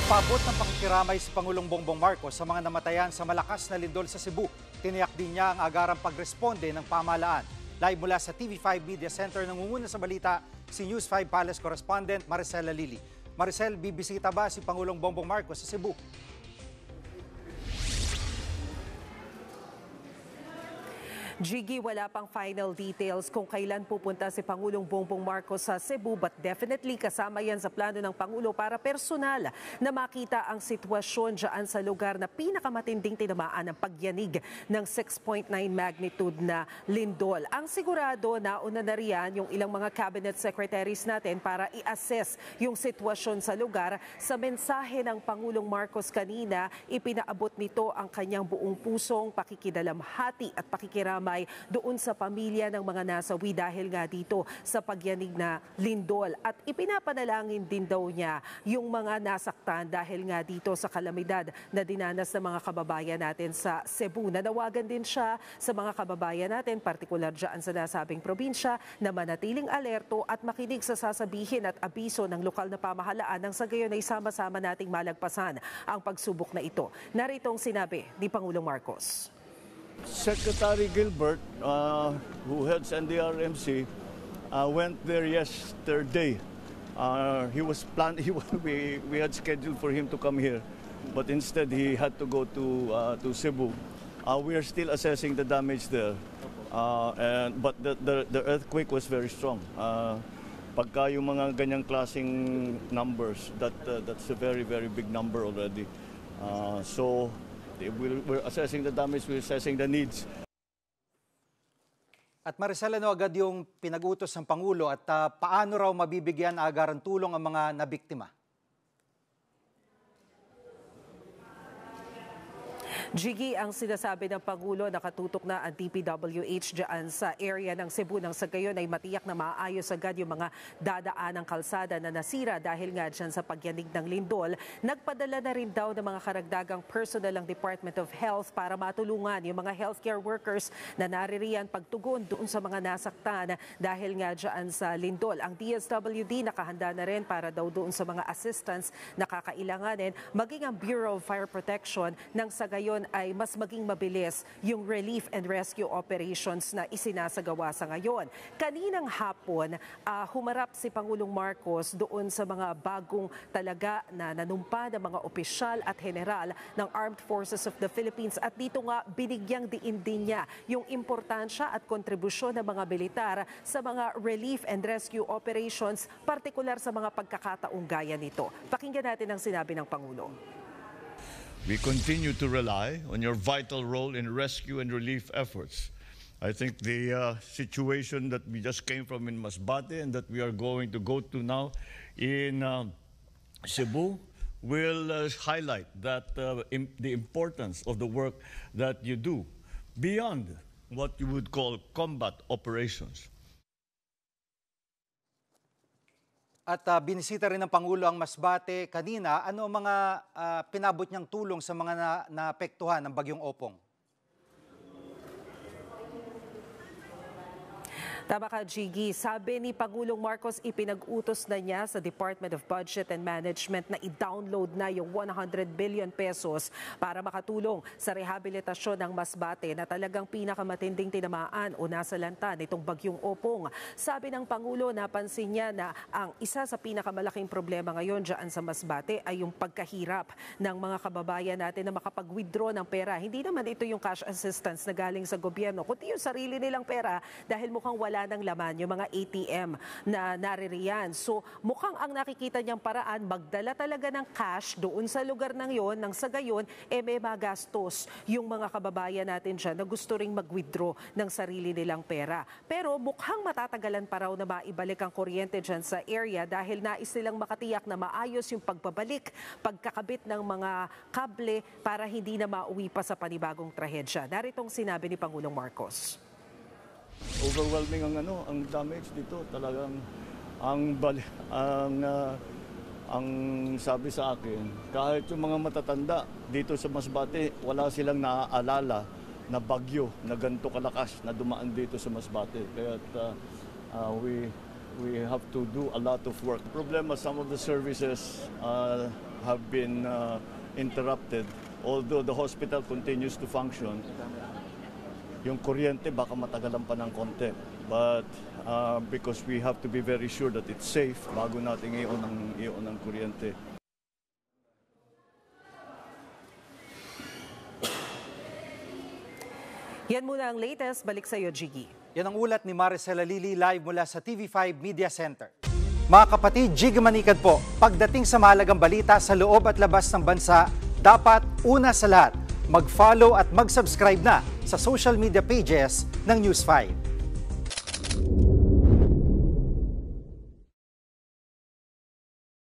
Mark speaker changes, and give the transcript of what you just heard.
Speaker 1: Nagpaabot ng pakikiramay si Pangulong Bongbong Marcos sa mga namatayan sa malakas na lindol sa Cebu. Tiniyak din niya ang agarang pagresponde ng pamahalaan. Live mula sa TV5 Media Center, nangunguna sa balita si News 5 Palace Correspondent Maricel Lalili. Maricel, bibisita ba si Pangulong Bongbong Marcos sa Cebu?
Speaker 2: Jiggy, wala pang final details kung kailan pupunta si Pangulong Bongbong Marcos sa Cebu, but definitely kasama yan sa plano ng Pangulo para personal na makita ang sitwasyon dyan sa lugar na pinakamatinding tinamaan ng pagyanig ng 6.9 magnitude na lindol. Ang sigurado, nauna na riyan yung ilang mga cabinet secretaries natin para i-assess yung sitwasyon sa lugar. Sa mensahe ng Pangulong Marcos kanina, ipinaabot nito ang kanyang buong pusong pakikidalamhati at pakikiramay doon sa pamilya ng mga nasawi dahil nga dito sa pagyanig na lindol. At ipinapanalangin din daw niya yung mga nasaktan dahil nga dito sa kalamidad na dinanas ng mga kababayan natin sa Cebu. Nanawagan din siya sa mga kababayan natin, partikular dyan sa nasabing probinsya, na manatiling alerto at makinig sa sasabihin at abiso ng lokal na pamahalaan nang sa gayon ay sama-sama nating malagpasan ang pagsubok na ito. Naritong sinabi ni Pangulong Marcos.
Speaker 3: Secretary Gilbert, who heads NDRMC, went there yesterday. We had scheduled for him to come here, but instead he had to go to Cebu. We are still assessing the damage there, but the earthquake was very strong. Pagka yung mga ganyang klaseng numbers, that's a very, very big number already. So we're assessing the damage, we're assessing the needs.
Speaker 1: At Maricel, ano agad yung pinag-utos ng Pangulo at paano raw mabibigyan agarang tulong ang mga nabiktima?
Speaker 2: Jiggy, ang sinasabi ng Pangulo, nakatutok na ang DPWH dyan sa area ng Cebu nang sa gayon ay matiyak na maayos agad yung mga dadaan ng kalsada na nasira dahil nga dyan sa pagyanig ng lindol. Nagpadala na rin daw ng mga karagdagang personnel ng Department of Health para matulungan yung mga healthcare workers na naririyan pagtugon doon sa mga nasaktan dahil nga dyan sa lindol. Ang DSWD nakahanda na rin para daw doon sa mga assistance na kakailanganin, maging ang Bureau of Fire Protection nang sa gayon ay mas maging mabilis yung relief and rescue operations na isinasagawa sa ngayon. Kaninang hapon, humarap si Pangulong Marcos doon sa mga bagong talaga na nanumpa ng mga opisyal at general ng Armed Forces of the Philippines at dito nga binigyang diin din niya yung importansya at kontribusyon ng mga militar sa mga relief and rescue operations, partikular sa mga pagkakataong gaya nito. Pakinggan natin ang sinabi ng Pangulo.
Speaker 4: We continue to rely on your vital role in rescue and relief efforts. I think the situation that we just came from in Masbate and that we are going to go to now in Cebu will highlight that the importance of the work that you do beyond what you would call combat operations.
Speaker 1: At binisita rin ng Pangulo ang Masbate kanina. Ano ang mga pinabot niyang tulong sa mga naapektuhan ng Bagyong Opong?
Speaker 2: Tama ka, Jiggy. Sabi ni Pangulong Marcos, ipinag-utos na niya sa Department of Budget and Management na i-download na yung 100 billion pesos para makatulong sa rehabilitasyon ng Masbate na talagang pinakamatinding tinamaan o nasalanta nitong Bagyong Opong. Sabi ng Pangulo, napansin niya na ang isa sa pinakamalaking problema ngayon dyan sa Masbate ay yung pagkahirap ng mga kababayan natin na makapag-withdraw ng pera. Hindi naman ito yung cash assistance na galing sa gobyerno, kundi yung sarili nilang pera dahil mukhang wala ng laman yung mga ATM na naririyan. So mukhang ang nakikita niyang paraan, magdala talaga ng cash doon sa lugar ng yon, nang sa gayon, may magastos yung mga kababayan natin dyan na gusto ring mag-withdraw ng sarili nilang pera. Pero mukhang matatagalan pa raw na maibalik ang kuryente dyan sa area dahil nais nilang makatiyak na maayos yung pagbabalik, pagkakabit ng mga kable para hindi na mauwi pa sa panibagong trahedya. Naritong sinabi ni Pangulong Marcos.
Speaker 3: Overwhelming ang damage dito. Talagang ang sabi sa akin, kahit yung mga matatanda dito sa Masbate, wala silang naaalala na bagyo na ganito kalakas na dumaan dito sa Masbate. Kaya we have to do a lot of work. Problema, some of the services have been interrupted. Although the hospital continues to function, yung kuryente baka matagalan pa ng konti. But because we have to be very sure that it's safe bago natin iyon ng kuryente.
Speaker 2: Yan muna ang latest. Balik sa iyo, Jiggy.
Speaker 1: Yan ang ulat ni Maricela Lili live mula sa TV5 Media Center. Mga kapatid, Jiggy Manikad po. Pagdating sa mahalagang balita sa loob at labas ng bansa, dapat una sa lahat, mag-follow at mag-subscribe na sa social media pages ng News 5.